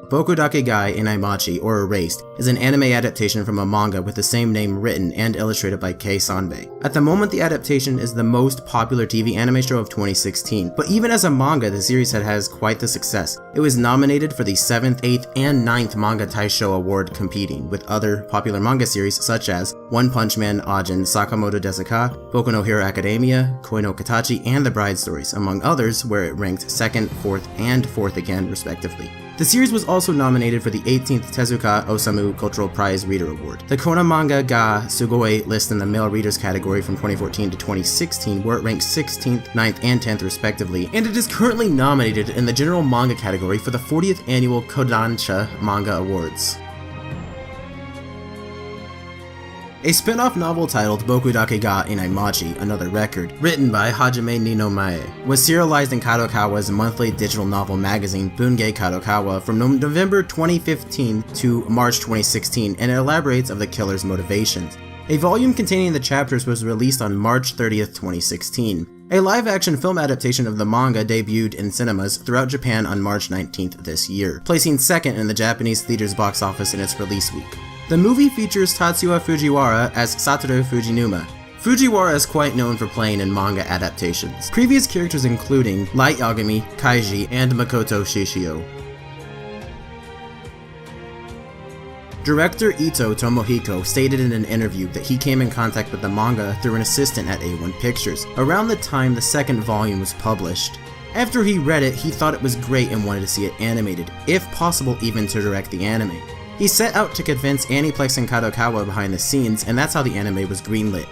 Boku Dake Inai Machi, or Erased, is an anime adaptation from a manga with the same name written and illustrated by Kei Sanbei. At the moment, the adaptation is the most popular TV anime show of 2016, but even as a manga, the series has quite the success. It was nominated for the 7th, 8th, and 9th Manga Taisho Award, competing with other popular manga series such as One Punch Man, Ajin, Sakamoto Desuka, Boku no Hero Academia, Koi no Katachi, and The Bride Stories, among others, where it ranked 2nd, 4th, and 4th again, respectively. The series was also nominated for the 18th Tezuka Osamu Cultural Prize Reader Award. The Kona Manga ga Sugoi list in the male readers category from 2014 to 2016, where it ranked 16th, 9th, and 10th respectively, and it is currently nominated in the general manga category for the 40th annual Kodansha Manga Awards. A spin-off novel titled Boku Dake Inai Machi, Another Record, written by Hajime Nino Mae, was serialized in Kadokawa's monthly digital novel magazine Bungei Kadokawa from November 2015 to March 2016, and it elaborates of the killer's motivations. A volume containing the chapters was released on March 30th, 2016. A live-action film adaptation of the manga debuted in cinemas throughout Japan on March 19th this year, placing 2nd in the Japanese theater's box office in its release week. The movie features Tatsuya Fujiwara as Satoru Fujinuma. Fujiwara is quite known for playing in manga adaptations, previous characters including Light Yagami, Kaiji, and Makoto Shishio. Director Ito Tomohiko stated in an interview that he came in contact with the manga through an assistant at A1 Pictures, around the time the 2nd volume was published. After he read it, he thought it was great and wanted to see it animated, if possible even to direct the anime. He set out to convince Aniplex and Kadokawa behind the scenes, and that's how the anime was greenlit.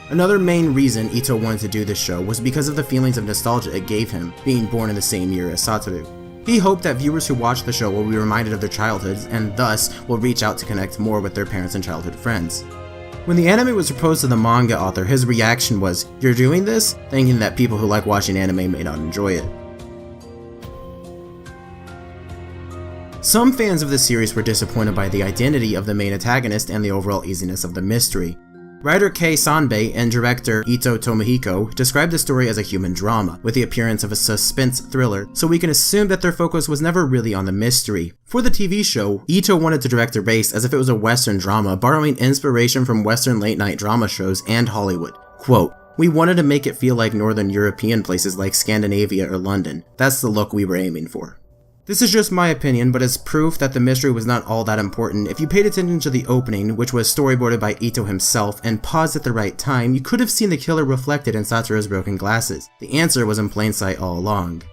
Another main reason Ito wanted to do this show was because of the feelings of nostalgia it gave him, being born in the same year as Satoru. He hoped that viewers who watch the show will be reminded of their childhoods, and thus will reach out to connect more with their parents and childhood friends. When the anime was proposed to the manga author, his reaction was, "You're doing this?" thinking that people who like watching anime may not enjoy it. Some fans of the series were disappointed by the identity of the main antagonist and the overall easiness of the mystery. Writer Kei Sanbei and director Ito Tomohiko described the story as a human drama, with the appearance of a suspense thriller, so we can assume that their focus was never really on the mystery. For the TV show, Ito wanted to direct Erased as if it was a Western drama, borrowing inspiration from Western late-night drama shows and Hollywood. Quote, "We wanted to make it feel like Northern European places like Scandinavia or London. That's the look we were aiming for." This is just my opinion, but as proof that the mystery was not all that important, if you paid attention to the opening, which was storyboarded by Ito himself, and paused at the right time, you could have seen the killer reflected in Satoru's broken glasses. The answer was in plain sight all along.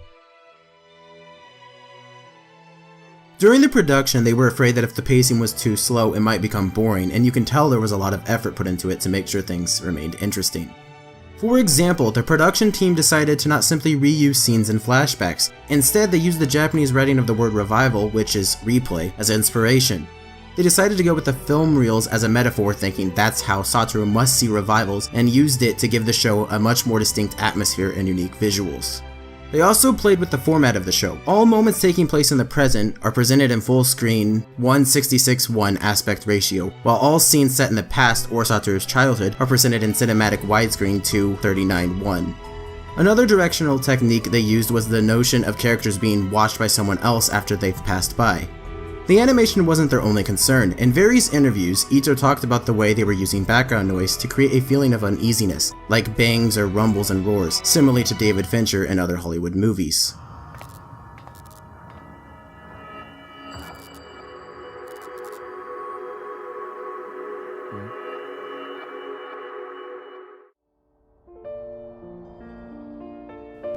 During the production, they were afraid that if the pacing was too slow, it might become boring, and you can tell there was a lot of effort put into it to make sure things remained interesting. For example, the production team decided to not simply reuse scenes and flashbacks. Instead, they used the Japanese writing of the word revival, which is replay, as inspiration. They decided to go with the film reels as a metaphor, thinking that's how Satoru must see revivals, and used it to give the show a much more distinct atmosphere and unique visuals. They also played with the format of the show. All moments taking place in the present are presented in full screen 1:66:1 aspect ratio, while all scenes set in the past or Satoru's childhood are presented in cinematic widescreen 2:39:1. Another directional technique they used was the notion of characters being watched by someone else after they've passed by. The animation wasn't their only concern. In various interviews, Ito talked about the way they were using background noise to create a feeling of uneasiness, like bangs or rumbles and roars, similarly to David Fincher and other Hollywood movies.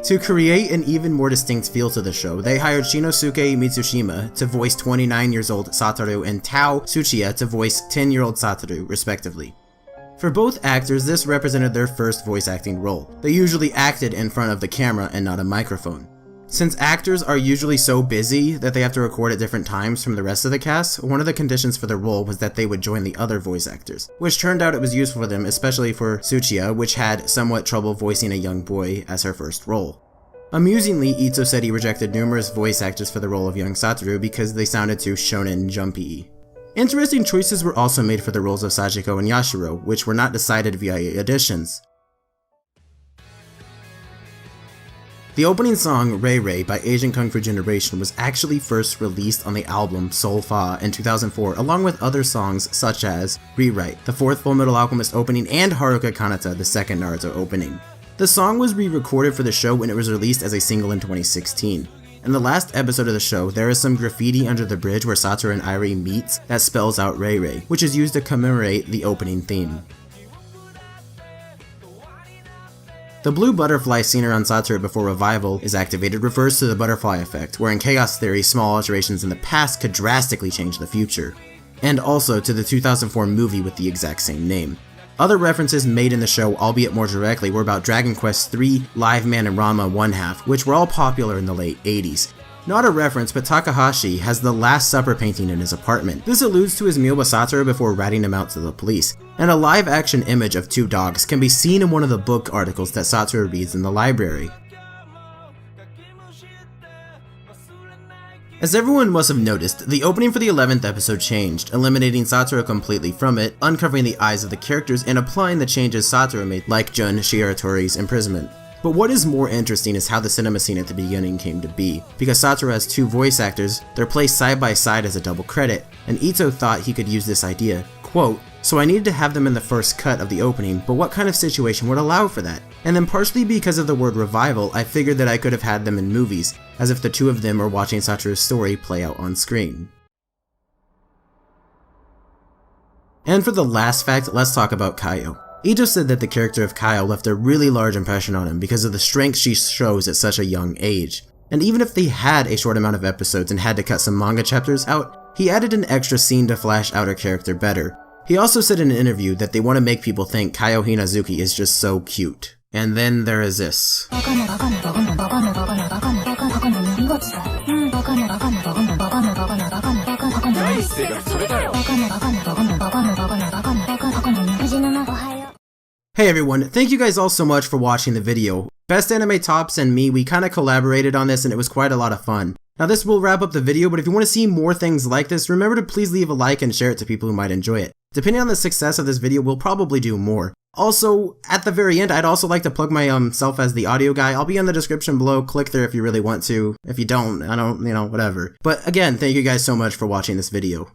To create an even more distinct feel to the show, they hired Shinosuke Mitsushima to voice 29 years old Satoru and Tao Tsuchiya to voice 10-year-old Satoru, respectively. For both actors, this represented their first voice acting role. They usually acted in front of the camera and not a microphone. Since actors are usually so busy that they have to record at different times from the rest of the cast, one of the conditions for the role was that they would join the other voice actors, which turned out it was useful for them, especially for Tsuchiya, which had somewhat trouble voicing a young boy as her first role. Amusingly, Ito said he rejected numerous voice actors for the role of young Satoru because they sounded too shonen jumpy. Interesting choices were also made for the roles of Sachiko and Yashiro, which were not decided via auditions. The opening song, Ray Ray by Asian Kung Fu Generation was actually first released on the album Soul Fa in 2004, along with other songs such as Rewrite, the fourth Full Metal Alchemist opening, and Haruka Kanata, the second Naruto opening. The song was re-recorded for the show when it was released as a single in 2016. In the last episode of the show, there is some graffiti under the bridge where Satoru and Irie meets that spells out Ray Ray, which is used to commemorate the opening theme. The blue butterfly seen around Satoru before revival is activated refers to the butterfly effect, where in Chaos Theory, small alterations in the past could drastically change the future, and also to the 2004 movie with the exact same name. Other references made in the show, albeit more directly, were about Dragon Quest III, Live Man and Ranma 1/2, which were all popular in the late 80s. Not a reference, but Takahashi has the Last Supper painting in his apartment. This alludes to his meal with Satoru before ratting him out to the police, and a live-action image of two dogs can be seen in one of the book articles that Satoru reads in the library. As everyone must have noticed, the opening for the 11th episode changed, eliminating Satoru completely from it, uncovering the eyes of the characters, and applying the changes Satoru made, like Jun Shiaratori's imprisonment. But what is more interesting is how the cinema scene at the beginning came to be. Because Satoru has two voice actors, they're placed side by side as a double credit, and Ito thought he could use this idea, quote, "So I needed to have them in the first cut of the opening, but what kind of situation would allow for that? And then partially because of the word revival, I figured that I could have had them in movies, as if the two of them are watching Satoru's story play out on screen." And for the last fact, let's talk about Kaio. Ito said that the character of Kaio left a really large impression on him because of the strength she shows at such a young age. And even if they had a short amount of episodes and had to cut some manga chapters out, he added an extra scene to flesh out her character better. He also said in an interview that they want to make people think Kaio Hinazuki is just so cute. And then there is this. Hey everyone, thank you guys all so much for watching the video. Best Anime Tops and me, we kinda collaborated on this and it was quite a lot of fun. Now this will wrap up the video, but if you want to see more things like this, remember to please leave a like and share it to people who might enjoy it. Depending on the success of this video, we'll probably do more. Also, at the very end, I'd also like to plug my self as the audio guy. I'll be in the description below, click there if you really want to. If you don't, whatever. But again, thank you guys so much for watching this video.